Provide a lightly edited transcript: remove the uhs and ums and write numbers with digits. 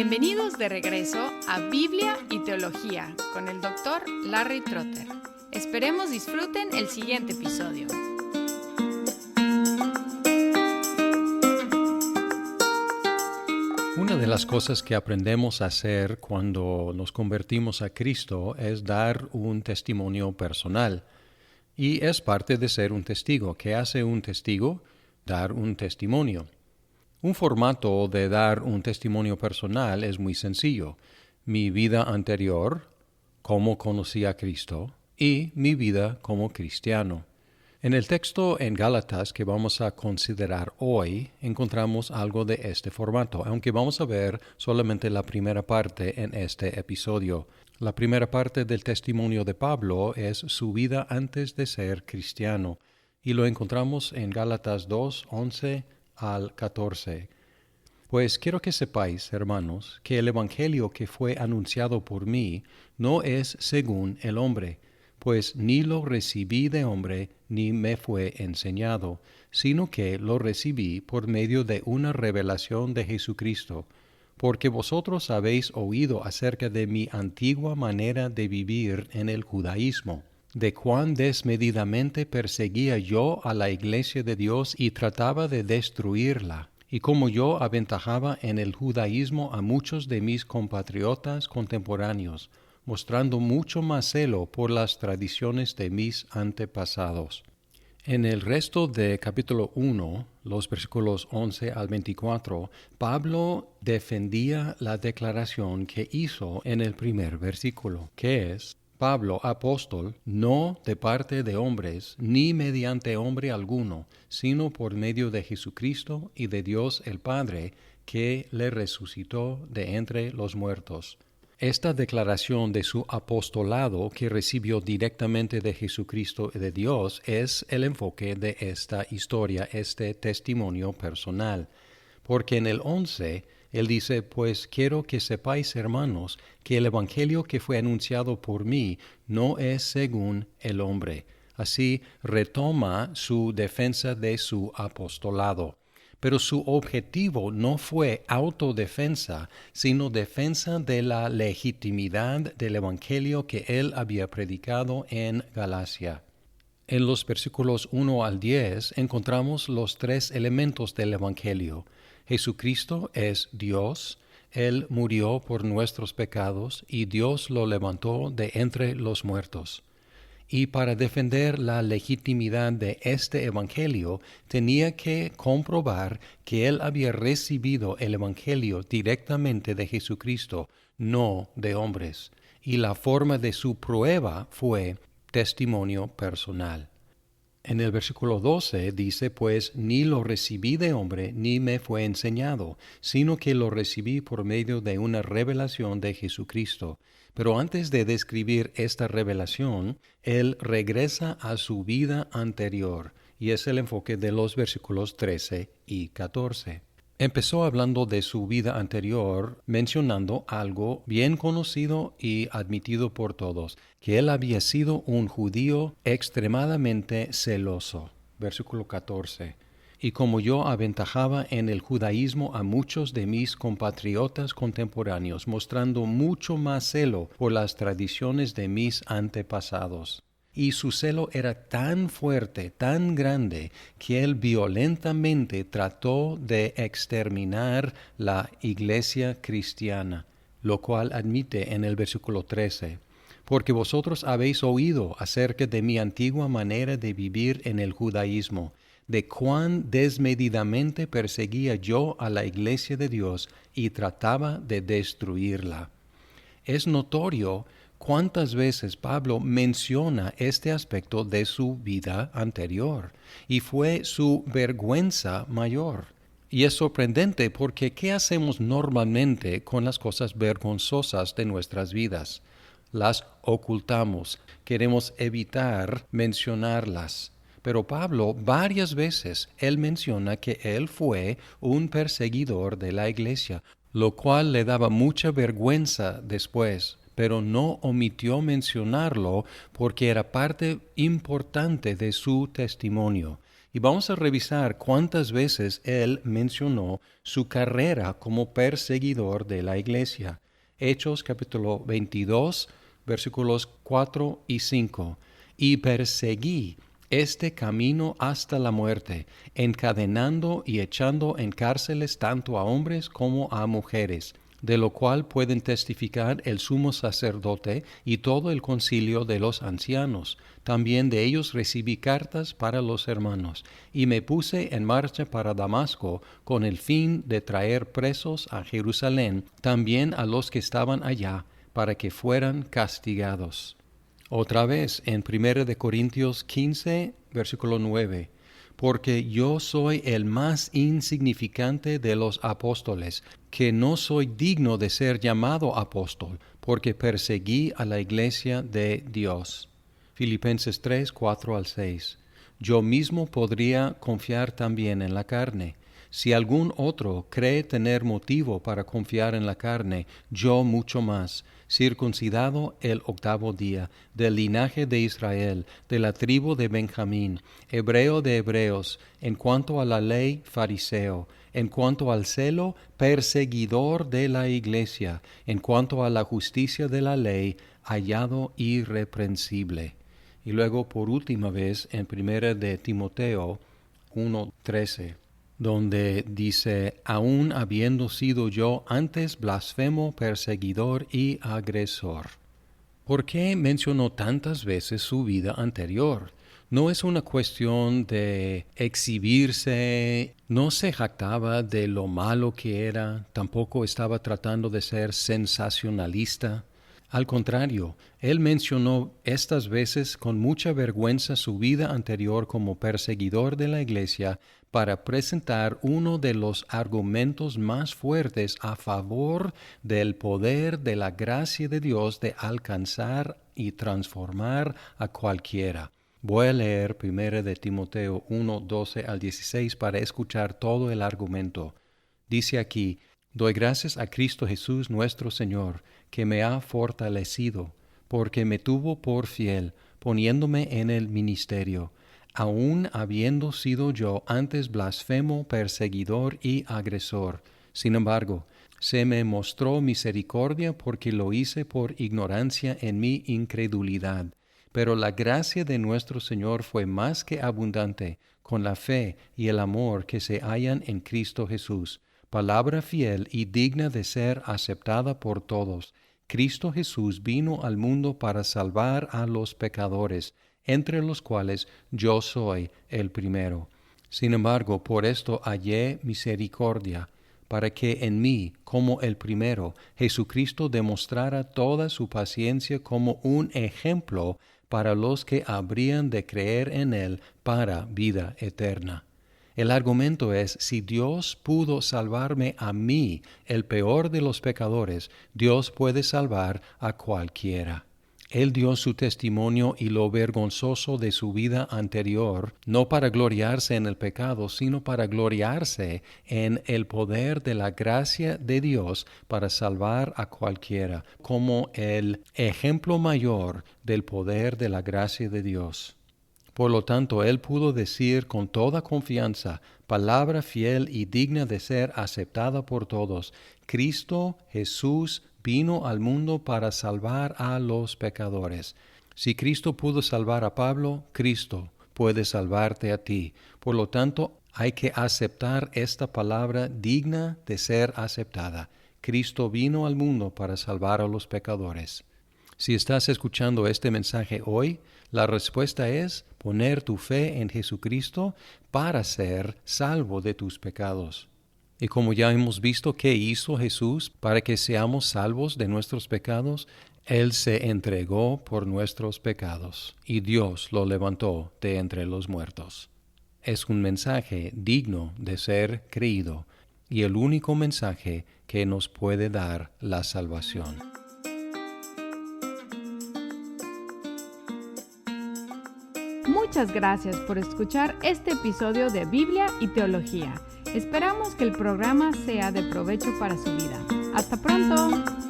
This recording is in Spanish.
Bienvenidos de regreso a Biblia y Teología con el Dr. Larry Trotter. Esperemos disfruten el siguiente episodio. Una de las cosas que aprendemos a hacer cuando nos convertimos a Cristo es dar un testimonio personal. Y es parte de ser un testigo. ¿Qué hace un testigo? Dar un testimonio. Un formato de dar un testimonio personal es muy sencillo. Mi vida anterior, cómo conocí a Cristo, y mi vida como cristiano. En el texto en Gálatas que vamos a considerar hoy, encontramos algo de este formato, aunque vamos a ver solamente la primera parte en este episodio. La primera parte del testimonio de Pablo es su vida antes de ser cristiano, y lo encontramos en Gálatas 2, 11 al 14. Pues quiero que sepáis, hermanos, que el Evangelio que fue anunciado por mí no es según el hombre, pues ni lo recibí de hombre, ni me fue enseñado, sino que lo recibí por medio de una revelación de Jesucristo, porque vosotros habéis oído acerca de mi antigua manera de vivir en el judaísmo, de cuán desmedidamente perseguía yo a la iglesia de Dios y trataba de destruirla, y cómo yo aventajaba en el judaísmo a muchos de mis compatriotas contemporáneos, mostrando mucho más celo por las tradiciones de mis antepasados. En el resto de capítulo 1, los versículos 11 al 24, Pablo defendía la declaración que hizo en el primer versículo, que es: Pablo, apóstol, no de parte de hombres, ni mediante hombre alguno, sino por medio de Jesucristo y de Dios el Padre, que le resucitó de entre los muertos. Esta declaración de su apostolado que recibió directamente de Jesucristo y de Dios es el enfoque de esta historia, este testimonio personal. Porque en el 11, él dice: pues quiero que sepáis, hermanos, que el evangelio que fue anunciado por mí no es según el hombre. Así retoma su defensa de su apostolado. Pero su objetivo no fue autodefensa, sino defensa de la legitimidad del evangelio que él había predicado en Galacia. En los versículos 1 al 10 encontramos los tres elementos del evangelio. Jesucristo es Dios, Él murió por nuestros pecados y Dios lo levantó de entre los muertos. Y para defender la legitimidad de este evangelio, tenía que comprobar que él había recibido el evangelio directamente de Jesucristo, no de hombres. Y la forma de su prueba fue testimonio personal. En el versículo 12 dice: pues ni lo recibí de hombre, ni me fue enseñado, sino que lo recibí por medio de una revelación de Jesucristo. Pero antes de describir esta revelación, él regresa a su vida anterior, y es el enfoque de los versículos 13 y 14. Empezó hablando de su vida anterior, mencionando algo bien conocido y admitido por todos, que él había sido un judío extremadamente celoso. Versículo 14. Y como yo aventajaba en el judaísmo a muchos de mis compatriotas contemporáneos, mostrando mucho más celo por las tradiciones de mis antepasados. Y su celo era tan fuerte, tan grande, que él violentamente trató de exterminar la iglesia cristiana, lo cual admite en el versículo 13. Porque vosotros habéis oído acerca de mi antigua manera de vivir en el judaísmo, de cuán desmedidamente perseguía yo a la iglesia de Dios y trataba de destruirla. Es notorio cuántas veces Pablo menciona este aspecto de su vida anterior, y fue su vergüenza mayor. Y es sorprendente porque ¿qué hacemos normalmente con las cosas vergonzosas de nuestras vidas? Las ocultamos, queremos evitar mencionarlas. Pero Pablo varias veces él menciona que él fue un perseguidor de la iglesia, lo cual le daba mucha vergüenza después, pero no omitió mencionarlo porque era parte importante de su testimonio. Y vamos a revisar cuántas veces él mencionó su carrera como perseguidor de la iglesia. Hechos capítulo 22, versículos 4 y 5. Y perseguí este camino hasta la muerte, encadenando y echando en cárceles tanto a hombres como a mujeres, de lo cual pueden testificar el sumo sacerdote y todo el concilio de los ancianos. También de ellos recibí cartas para los hermanos, y me puse en marcha para Damasco, con el fin de traer presos a Jerusalén, también a los que estaban allá, para que fueran castigados. Otra vez, en 1 Corintios 15, versículo 9, porque yo soy el más insignificante de los apóstoles, que no soy digno de ser llamado apóstol, porque perseguí a la iglesia de Dios. Filipenses 3, 4 al 6. Yo mismo podría confiar también en la carne. Si algún otro cree tener motivo para confiar en la carne, yo mucho más, circuncidado el 8º día, del linaje de Israel, de la tribu de Benjamín, hebreo de hebreos, en cuanto a la ley, fariseo, en cuanto al celo, perseguidor de la iglesia, en cuanto a la justicia de la ley, hallado irreprensible. Y luego, por última vez, en 1 de Timoteo 1:13, donde dice, aun habiendo sido yo antes blasfemo, perseguidor y agresor. ¿Por qué mencionó tantas veces su vida anterior? No es una cuestión de exhibirse, no se jactaba de lo malo que era, tampoco estaba tratando de ser sensacionalista. Al contrario, él mencionó estas veces con mucha vergüenza su vida anterior como perseguidor de la iglesia para presentar uno de los argumentos más fuertes a favor del poder de la gracia de Dios de alcanzar y transformar a cualquiera. Voy a leer 1 de Timoteo 1, 12 al 16 para escuchar todo el argumento. Dice aquí, doy gracias a Cristo Jesús nuestro Señor, que me ha fortalecido, porque me tuvo por fiel, poniéndome en el ministerio, aun habiendo sido yo antes blasfemo, perseguidor y agresor. Sin embargo, se me mostró misericordia porque lo hice por ignorancia en mi incredulidad. Pero la gracia de nuestro Señor fue más que abundante con la fe y el amor que se hallan en Cristo Jesús. Palabra fiel y digna de ser aceptada por todos. Cristo Jesús vino al mundo para salvar a los pecadores, entre los cuales yo soy el primero. Sin embargo, por esto hallé misericordia, para que en mí, como el primero, Jesucristo demostrara toda su paciencia como un ejemplo para los que habrían de creer en él para vida eterna. El argumento es, si Dios pudo salvarme a mí, el peor de los pecadores, Dios puede salvar a cualquiera. Él dio su testimonio y lo vergonzoso de su vida anterior, no para gloriarse en el pecado, sino para gloriarse en el poder de la gracia de Dios para salvar a cualquiera, como el ejemplo mayor del poder de la gracia de Dios. Por lo tanto, él pudo decir con toda confianza, palabra fiel y digna de ser aceptada por todos, Cristo Jesús vino al mundo para salvar a los pecadores. Si Cristo pudo salvar a Pablo, Cristo puede salvarte a ti. Por lo tanto, hay que aceptar esta palabra digna de ser aceptada. Cristo vino al mundo para salvar a los pecadores. Si estás escuchando este mensaje hoy, la respuesta es poner tu fe en Jesucristo para ser salvo de tus pecados. Y como ya hemos visto qué hizo Jesús para que seamos salvos de nuestros pecados, Él se entregó por nuestros pecados y Dios lo levantó de entre los muertos. Es un mensaje digno de ser creído y el único mensaje que nos puede dar la salvación. Muchas gracias por escuchar este episodio de Biblia y Teología. Esperamos que el programa sea de provecho para su vida. ¡Hasta pronto!